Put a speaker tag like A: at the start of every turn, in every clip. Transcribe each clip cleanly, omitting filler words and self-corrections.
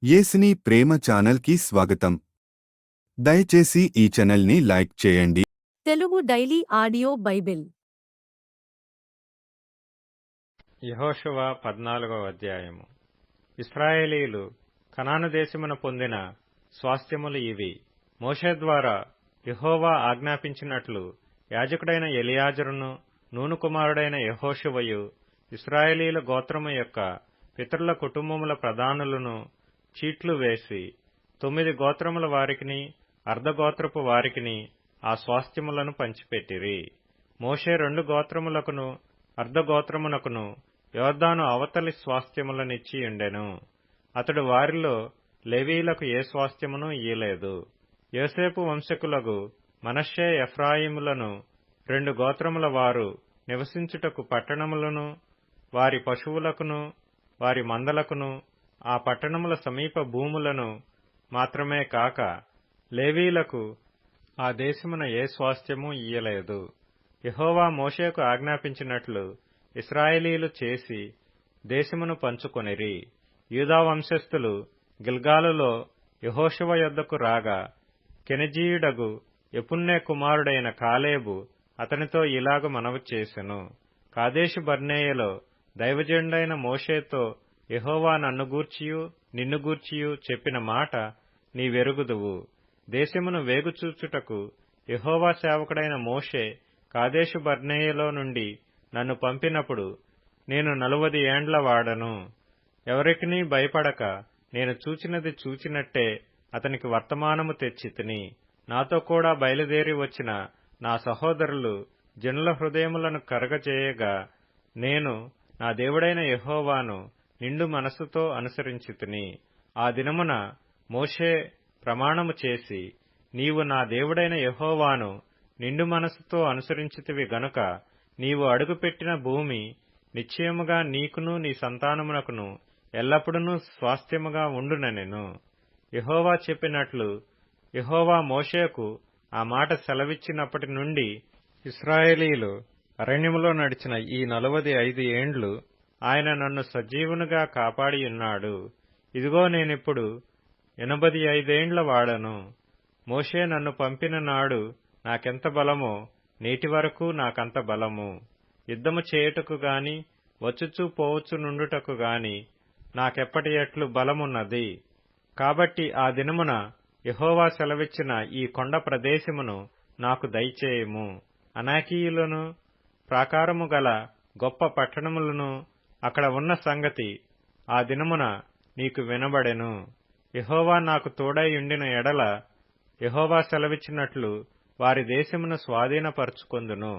A: యేసుని ప్రేమ ఛానల్కి స్వాగతం. దయచేసి ఈ ఛానల్ని లైక్ చేయండి.
B: తెలుగు డైలీ ఆడియో బైబిల్
C: యెహోషువ 14వ అధ్యాయము. ఇశ్రాయేలీయులు కనాను దేశమున పొందిన స్వాస్థ్యములు ఇవి. మోషే ద్వారా యెహోవా ఆజ్ఞాపించినట్లు యాజకుడైన ఎలియాజరును నూను కుమారుడైన యెహోషువయు ఇశ్రాయేలీయుల గోత్రము యొక్క పితరుల కుటుంబముల ప్రధానులను చీట్లు వేసి 9 గోత్రముల వారికిని అర్ధగోత్రపు వారికిని ఆ స్వాస్థ్యములను పంచిపెట్టిరి. మోషే 2 గోత్రములకును అర్ధగోత్రమునకును యొర్దాను అవతలి స్వాస్థ్యములనిచ్చియుండెను. అతడు వారిలో లేవీయులకు ఏ స్వాస్థ్యమును ఇయ్యలేదు. యోసేపు వంశకులగు మనష్షే ఎఫ్రాయిములను 2 గోత్రముల వారు నివసించుటకు పట్టణములను వారి పశువులకును వారి మందలకును ఆ పట్టణముల సమీప భూములను మాత్రమే కాక లేవీయులకు ఆ దేశమున ఏ స్వాస్థ్యమూ ఇయ్యలేదు. యెహోవా మోషేకు ఆజ్ఞాపించినట్లు ఇశ్రాయేలీయులు చేసి దేశమును పంచుకొనిరి. యూదా వంశస్థులు గిల్గాలులో యెహోషువ యొద్దకు రాగా కెనజీయుడగు యెఫున్నె కుమారుడైన కాలేబు అతనితో ఇలాగు మనవి చేసెను. కాదేషు బర్నేయలో దైవజనుడైన మోషేతో యెహోవా నన్ను గూర్చియు నిన్ను గూర్చియు చెప్పిన మాట నీవెరుగుదువు. దేశమును వేగుచూచుటకు యెహోవా సేవకుడైన మోషే కాదేషు బర్నేయలో నుండి నన్ను పంపినప్పుడు నేను 40 ఏండ్ల వాడను. ఎవరికినీ భయపడక నేను చూచినది చూచినట్టే అతనికి వర్తమానము తెచ్చితిని. నాతో కూడా బయలుదేరి వచ్చిన నా సహోదరులు జనుల హృదయములను కరగజేయగా నేను నా దేవుడైన యెహోవాను నిండు మనస్సుతో అనుసరించితిని. ఆ దినమున మోషే ప్రమాణము చేసి, నీవు నా దేవుడైన యెహోవాను నిండు మనస్సుతో అనుసరించితివి గనుక నీవు అడుగుపెట్టిన భూమి నిశ్చయముగా నీకును నీ సంతానమునకును ఎల్లప్పుడూ స్వాస్థ్యముగా ఉండుననెను. యెహోవా చెప్పినట్లు యెహోవా మోషేకు ఆ మాట సెలవిచ్చినప్పటి నుండి ఇశ్రాయేలీయులు అరణ్యములో నడిచిన ఈ 45 ఏండ్లు ఆయన నన్ను సజీవునిగా కాపాడియున్నాడు. ఇదిగో నేనిప్పుడు 85 ఏండ్ల వాడను. మోషే నన్ను పంపిన నాడు నాకెంత బలమో నేటి వరకు నాకంత బలము. యుద్ధము చేయుటకు గాని వచ్చుచూ పోవచ్చు నుండుటకు గాని నాకెప్పటి ఎట్లు బలమున్నది. కాబట్టి ఆ దినమున యెహోవా సెలవిచ్చిన ఈ కొండ ప్రదేశమును నాకు దయచేయుము. అనాకీయులను ప్రాకారము గల గొప్ప పట్టణములను అక్కడ ఉన్న సంగతి ఆ దినమున నీకు వినబడెను. యెహోవా నాకు తోడై ఉండిన ఎడల యెహోవా సెలవిచ్చినట్లు వారి దేశమును స్వాధీనపరచుకొందును.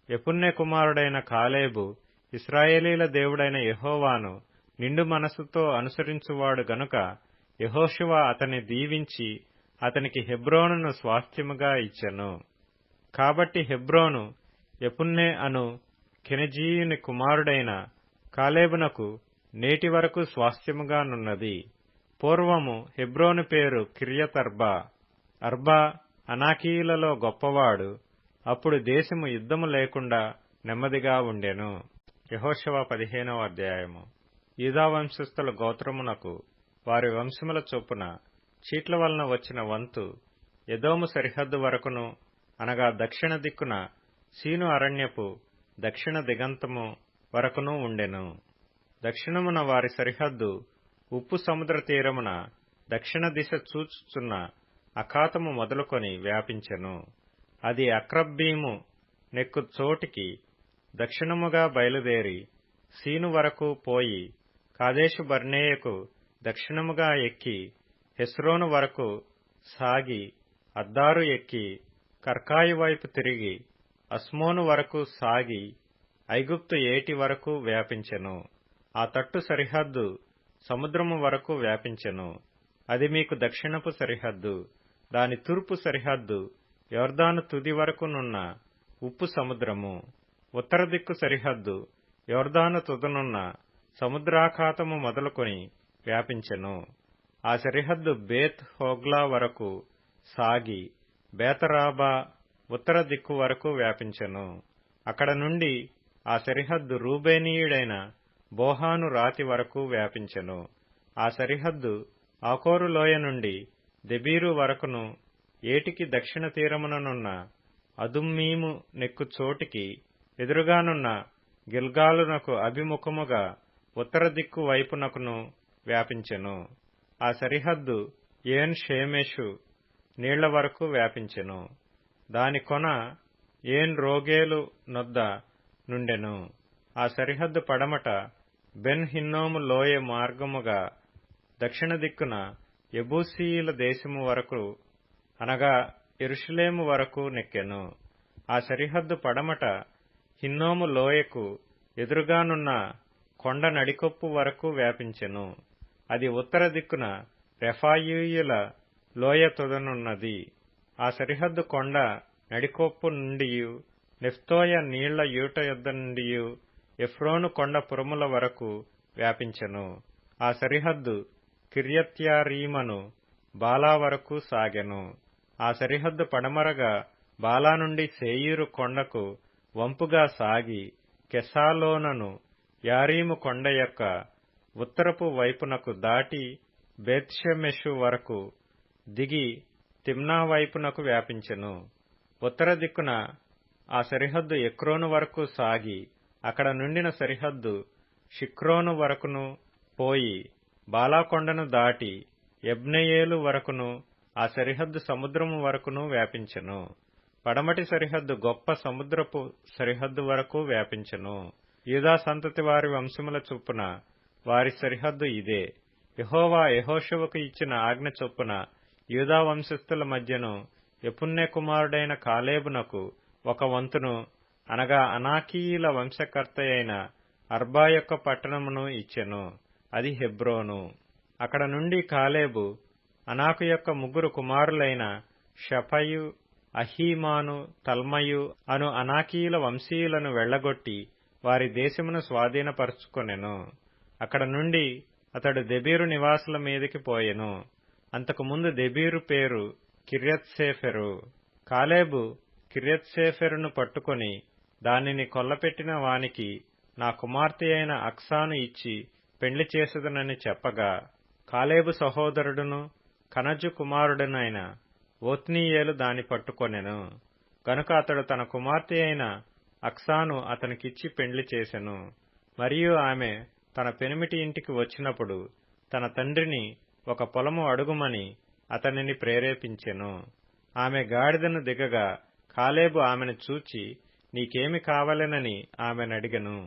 C: యెఫున్నె కుమారుడైన కాలేబు ఇశ్రాయేలీల దేవుడైన యెహోవాను నిండు మనస్సుతో అనుసరించువాడు గనుక యెహోషువ అతన్ని దీవించి అతనికి హెబ్రోనును స్వాస్థ్యముగా ఇచ్చెను. కాబట్టి హెబ్రోను యెఫున్నె అను కెనజీయుని కుమారుడైన కాలేబునకు నేటి వరకు స్వాస్థ్యముగానున్నది. పూర్వము హెబ్రోను పేరు కిర్యతర్బా. అర్బా అనాకీయులలో గొప్పవాడు. అప్పుడు దేశము యుద్ధము లేకుండా నెమ్మదిగా ఉండెను. యెహోషువ 15వ అధ్యాయము. యూదా వంశస్థుల గోత్రమునకు వారి వంశముల చొప్పున చీట్ల వలన వచ్చిన వంతు ఎదోము సరిహద్దు వరకును, అనగా దక్షిణ దిక్కున సీను అరణ్యపు దక్షిణ దిగంతము వరకును ఉండెను. దక్షిణమున వారి సరిహద్దు ఉప్పు సముద్ర తీరమున దక్షిణ దిశ చూచుచున్న అఖాతము మొదలుకొని వ్యాపించెను. అది అక్రబ్బీము నెక్కు చోటికి దక్షిణముగా బయలుదేరి సీను వరకు పోయి కాదేషు బర్నేయకు దక్షిణముగా ఎక్కి హెస్రోను వరకు సాగి అద్దారు ఎక్కి కర్కాయి వైపు తిరిగి అస్మోను వరకు సాగి ఐగుప్తు ఏటి వరకు వ్యాపించెను. ఆ తట్టు సరిహద్దు సముద్రము వరకు వ్యాపించెను. అది మీకు దక్షిణపు సరిహద్దు. దాని తూర్పు సరిహద్దు యొర్దాను తుది వరకునున్న ఉప్పు సముద్రము. ఉత్తర దిక్కు సరిహద్దు యొర్దాను తుదనున్న సముద్రాఖాతము మొదలుకొని వ్యాపించెను. ఆ సరిహద్దు బేత్ హోగ్లా వరకు సాగి బేతరాబా ఉత్తర దిక్కు వరకు వ్యాపించెను. అక్కడ నుండి ఆ సరిహద్దు రూబేనీయుడైన బోహాను రాతి వరకు వ్యాపించెను. ఆ సరిహద్దు ఆకోరు లోయ నుండి దెబీరు వరకును ఏటికి దక్షిణ తీరముననున్న అదుమ్మీము నెక్కు చోటికి ఎదురుగానున్న గిల్గాలునకు అభిముఖముగా ఉత్తర దిక్కు వైపునకును వ్యాపించెను. ఆ సరిహద్దు ఏన్ షేమెషు నీళ్ల వరకు వ్యాపించెను. దాని కొన ఏన్ రోగేలు నొద్ద నుండెను. ఆ సరిహద్దు పడమట బెన్ హిన్నోము లోయ మార్గముగా దక్షిణ దిక్కున యెబూసీయుల దేశము వరకు అనగా యెరూషలేము వరకు నెక్కెను. ఆ సరిహద్దు పడమట హిన్నోము లోయకు ఎదురుగానున్న కొండ నడికొప్పు వరకు వ్యాపించెను. అది ఉత్తర దిక్కున రెఫాయీయుల లోయ తొదనున్నది. ఆ సరిహద్దు కొండ నడికొప్పు నుండియు నెఫ్తోయ నీళ్ల యూట యొద్ద నుండియు ఎఫ్రోను కొండ పురముల వరకు వ్యాపించెను. ఆ సరిహద్దు కిర్యత్యారీమను బాలా వరకు సాగెను. ఆ సరిహద్దు పడమరగా బాలా నుండి సేయీరు కొండకు వంపుగా సాగి కెసాలోనను యారీము కొండ యొక్క ఉత్తరపు వైపునకు దాటి బేత్షెమెషు వరకు దిగి తిమ్నా వైపునకు వ్యాపించెను. ఉత్తర దిక్కున ఆ సరిహద్దు ఎక్రోను వరకు సాగి అక్కడ నుండిన సరిహద్దు షిక్రోను వరకును పోయి బాలాకొండను దాటి యబ్నెయేలు వరకును ఆ సరిహద్దు సముద్రము వరకును వ్యాపించెను. పడమటి సరిహద్దు గొప్ప సముద్రపు సరిహద్దు వరకు వ్యాపించెను. యూదా సంతతి వారి వంశముల చొప్పున వారి సరిహద్దు ఇదే. యెహోవా యెహోషువకు ఇచ్చిన ఆజ్ఞ చొప్పున యూదా వంశస్థుల మధ్యను యెఫున్నె కుమారుడైన కాలేబునకు ఒక వంతును అనగా అనాకీయుల వంశకర్తయైన అర్బా యొక్క పట్టణమును ఇచ్చెను. అది హెబ్రోను. అక్కడ నుండి కాలేబు అనాకు యొక్క ముగ్గురు కుమారులైన షఫయు, అహీమాను, తల్మయు అను అనాకీయుల వంశీయులను వెళ్లగొట్టి వారి దేశమును స్వాధీనపరుచుకొనెను. అక్కడ నుండి అతడు దెబీరు నివాసుల మీదికి పోయెను. అంతకుముందు దెబీరు పేరు కిర్యత్సేఫెరు. కాలేబు కిర్యత్సేఫెరును పట్టుకొని దానిని కొల్లపెట్టిన వానికి నా కుమార్తె అయిన అక్సాను ఇచ్చి పెండ్లి చేసేదనని చెప్పగా, కాలేబు సహోదరుడును కనజు కుమారుడునైన ఓత్నీయేలు దాని పట్టుకొనెను. గనుక అతడు తన కుమార్తె అయిన అక్సాను అతనికిచ్చి పెండ్లి చేసెను. మరియు ఆమె తన పెనిమిటి ఇంటికి వచ్చినప్పుడు తన తండ్రిని ఒక పొలము అడుగుమని అతనిని ప్రేరేపించెను. ఆమె గాడిదను దిగగా కాలేబు ఆమెను చూచి, నీకేమి కావలెనని ఆమెనడిగెను.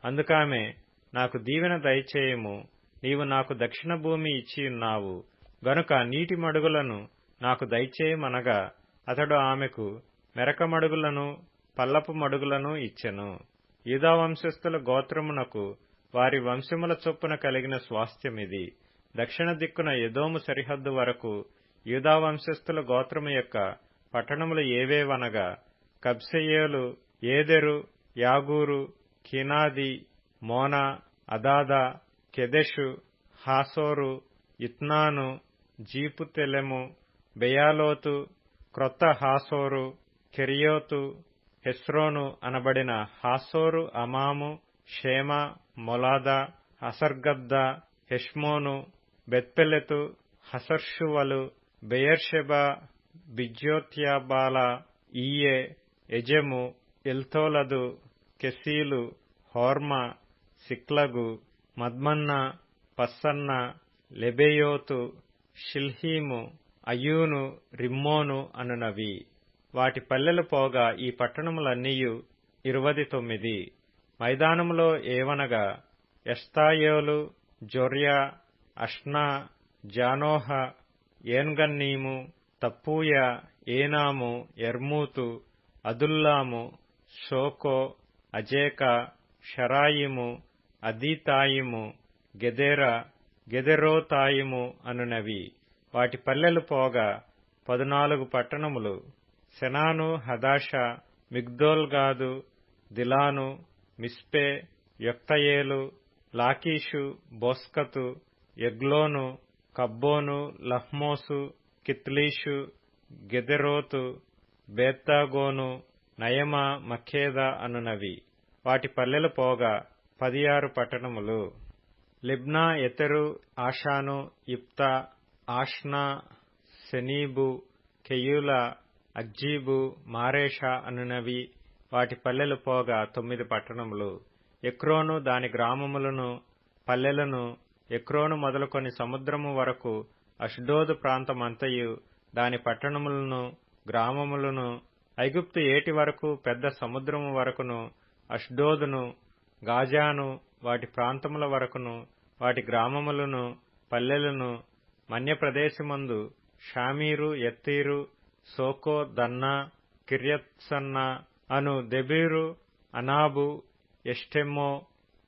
C: అందుకామె, నాకు దీవెన దయచేయము, నీవు నాకు దక్షిణ భూమి ఇచ్చియున్నావు గనుక నీటి మడుగులను నాకు దయచేయమనగా అతడు ఆమెకు మెరక మడుగులను పల్లపు మడుగులను ఇచ్చెను. యూదా వంశస్థుల గోత్రమునకు వారి వంశముల చొప్పున కలిగిన స్వాస్థ్యమిది. దక్షిణ దిక్కున ఎదోము సరిహద్దు వరకు యూదా వంశస్థుల గోత్రము యొక్క పట్టణములు ఏవేవనగా కబ్సెయేలు, ఏదెరు, యాగూరు, కీనాది, మోనా, అదాదా, కెదెషు, హాసోరు, ఇత్నాను, జీపుతెలెము, బెయాలోతు, క్రొత్త హాసోరు, కెరియోతు, హెస్రోను అనబడిన హాసోరు, అమాము, షేమ, మొలాదా, హసర్గద్దా, హెష్మోను, బెత్పెలెతు, హసర్షువలు, బెయర్షెబా, బిజ్యోత్యాబాల, ఈయే, ఎజెము, ఎల్తోలదు, కెసీలు, హోర్మా, సిక్లగు, మద్మన్నా, పస్సన్న, లెబెయోతు, షిల్హీము, అయ్యూను, రిమ్మోను అనునవి. వాటి పల్లెలు పోగా ఈ పట్టణములన్నీయు 29. మైదానములో ఏవనగా ఎష్తాయోలు, జొర్యా, అష్నా, జానోహ, ఏన్గన్నీము, తప్పూయ, ఏనాము, ఎర్మూతు, అదుల్లాము, షోకో, అజేకా, షరాయిము, అదీతాయిము, గెదెరా, గెదెరోతాయిము అనునవి. వాటి పల్లెలు పోగా 14 పట్టణములు. సెనాను, హదాషా, మిగ్దోల్గాదు, దిలాను, మిస్పే, యొక్తయేలు, లాకీషు, బోస్కతు, ఎగ్లోను, కబ్బోను, లహ్మోసు, కిత్లీషు, గెదెరోతు, బేత్దాగోను, నయమ, మఖేద అనునవి. వాటి పల్లెలు పోగా 16 పట్టణములు. లిబ్నా, ఎతెరు, ఆషాను, ఇప్తా, ఆష్నా, సెనీబు, కెయూల, అజ్జీబు, మారేషా అనునవి వాటి పల్లెలు పోగా 9 పట్టణములు. ఎక్రోను దాని గ్రామములను పల్లెలను, ఎక్రోను మొదలుకొని సముద్రము వరకు అష్డోదు ప్రాంతమంతయు దాని పట్టణములను గ్రామములను, ఐగుప్తు ఏటి వరకు పెద్ద సముద్రము వరకును, అష్డోదును, గాజాను వాటి ప్రాంతముల వరకును వాటి గ్రామములను పల్లెలను, మన్యప్రదేశమందు షామీరు, యత్తీరు, సోకో, దన్నా, కిర్యత్సన్నా అను దెబీరు, అనాబు, ఎష్టెమ్మో,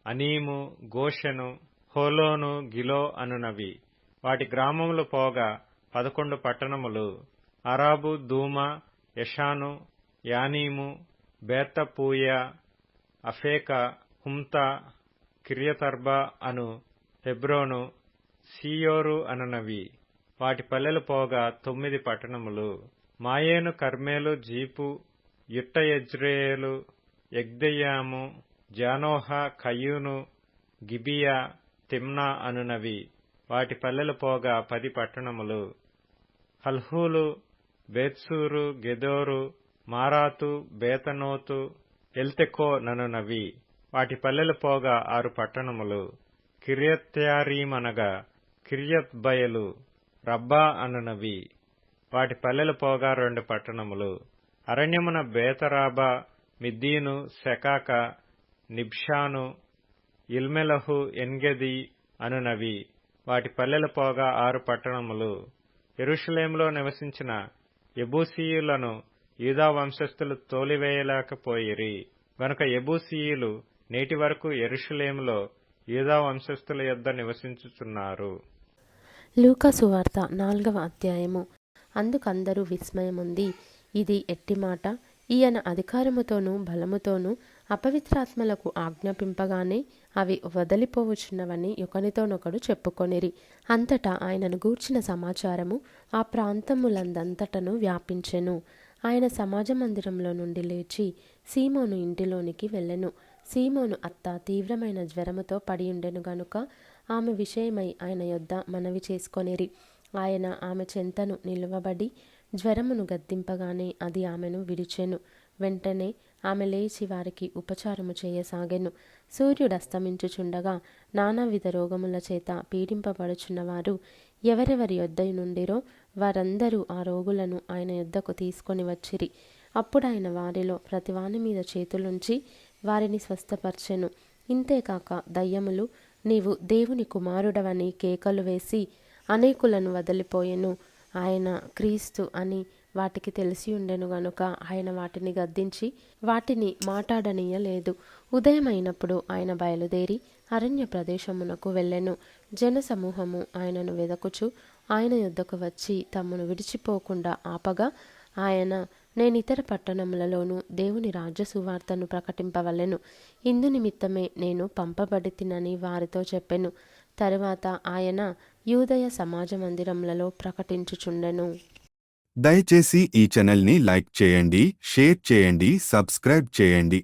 C: అనీము, గోషెను, హోలోను, గిలో అనునవి వాటి గ్రామములు పోగా 11 పట్టణములు. అరాబు, దూమా, యషాను, యానీము, బేతపూయ, అఫేక, హుమ్తా, కిర్యతర్బా అను హెబ్రోను, సీయోరు అనునవి వాటి పల్లెలు పోగా 9 పట్టణములు. మాయేను, కర్మేలు, జీపు, యుట్ట, యజ్రేయేలు, యగ్దెయాము, జానోహ, కయూను, గిబియా, తిమ్నా అనునవి వాటి పల్లెలు పోగా 10 పట్టణములు. హల్హూలు, బేత్సూరు, గెదోరు, మారాతు, బేతనోతు, ఎల్తెకో ననునవి వాటి పల్లెలు పోగా 6 పట్టణములు. కిర్యత్యారీమనగా కిర్యత్ బయలు, రబ్బా అనునవి వాటి పల్లెలు పోగా 2 పట్టణములు. అరణ్యమున బేతరాబా, మిద్దీను, సెకాక, నిబ్షాను, ఇల్మెలహు, ఎన్గెది అనునవి వాటి పల్లెలు పోగా 6 పట్టణములు. యెరూషలేములో నివసించిన యెబూసీయులను యూదా వంశస్థులు తోలివేయలేకపోయిరి గనుక యెబూసీయులు నేటి వరకు యెరూషలేములో యూదా వంశస్థుల యొద్ద నివసించుచున్నారు.
D: లూకా సువార్త 4వ అధ్యాయము. అందుకందరూ విస్మయముంది, ఇది ఎట్టి మాట, ఈయన అధికారముతోనూ బలముతోనూ అపవిత్రాత్మలకు ఆజ్ఞాపింపగానే అవి వదిలిపోవచ్చున్నవని ఒకనితోనొకడు చెప్పుకొనిరి. అంతటా ఆయనను గూర్చిన సమాచారము ఆ ప్రాంతములందంతటను వ్యాపించెను. ఆయన సమాజ మందిరంలో నుండి లేచి సీమోను ఇంటిలోనికి వెళ్ళెను. సీమోను అత్త తీవ్రమైన జ్వరముతో పడియుండెను గనుక ఆమె విషయమై ఆయన యొద్ద మనవి చేసుకొనిరి. ఆయన ఆమె చెంతను నిలువబడి జ్వరమును గద్దింపగానే అది ఆమెను విడిచెను. వెంటనే ఆమె లేచి వారికి ఉపచారము చేయసాగెను. సూర్యుడస్తమించుచుండగా నానావిధ రోగముల చేత పీడింపబడుచున్నవారు ఎవరెవరి యొద్ద నుండిరో వారందరూ ఆ రోగులను ఆయన యొద్దకు తీసుకొని వచ్చిరి. అప్పుడు ఆయన వారిలో ప్రతివాని మీద చేతులుంచి వారిని స్వస్థపర్చెను. ఇంతేకాక దయ్యములు నీవు దేవుని కుమారుడవని కేకలు వేసి అనేకులను వదిలిపోయెను. ఆయన క్రీస్తు అని వాటికి తెలిసి ఉండెను గనుక ఆయన వాటిని గద్దించి వాటిని మాట్లాడనీయలేదు. ఉదయమైనప్పుడు ఆయన బయలుదేరి అరణ్య ప్రదేశమునకు వెళ్ళెను. జనసమూహము ఆయనను వెదకుచు ఆయన యొద్దకు వచ్చి తమను విడిచిపోకుండా ఆపగా ఆయన, నేనితర పట్టణములలోనూ దేవుని రాజ్య సువార్తను ప్రకటింపవలెను, ఇందు నిమిత్తమే నేను పంపబడితినని వారితో చెప్పెను. తరువాత ఆయన యూదయ సమాజ మందిరములలో ప్రకటించుచుండెను.
A: దయచేసి ఈ ఛానల్ని లైక్ చేయండి, షేర్ చేయండి, సబ్స్క్రైబ్ చేయండి.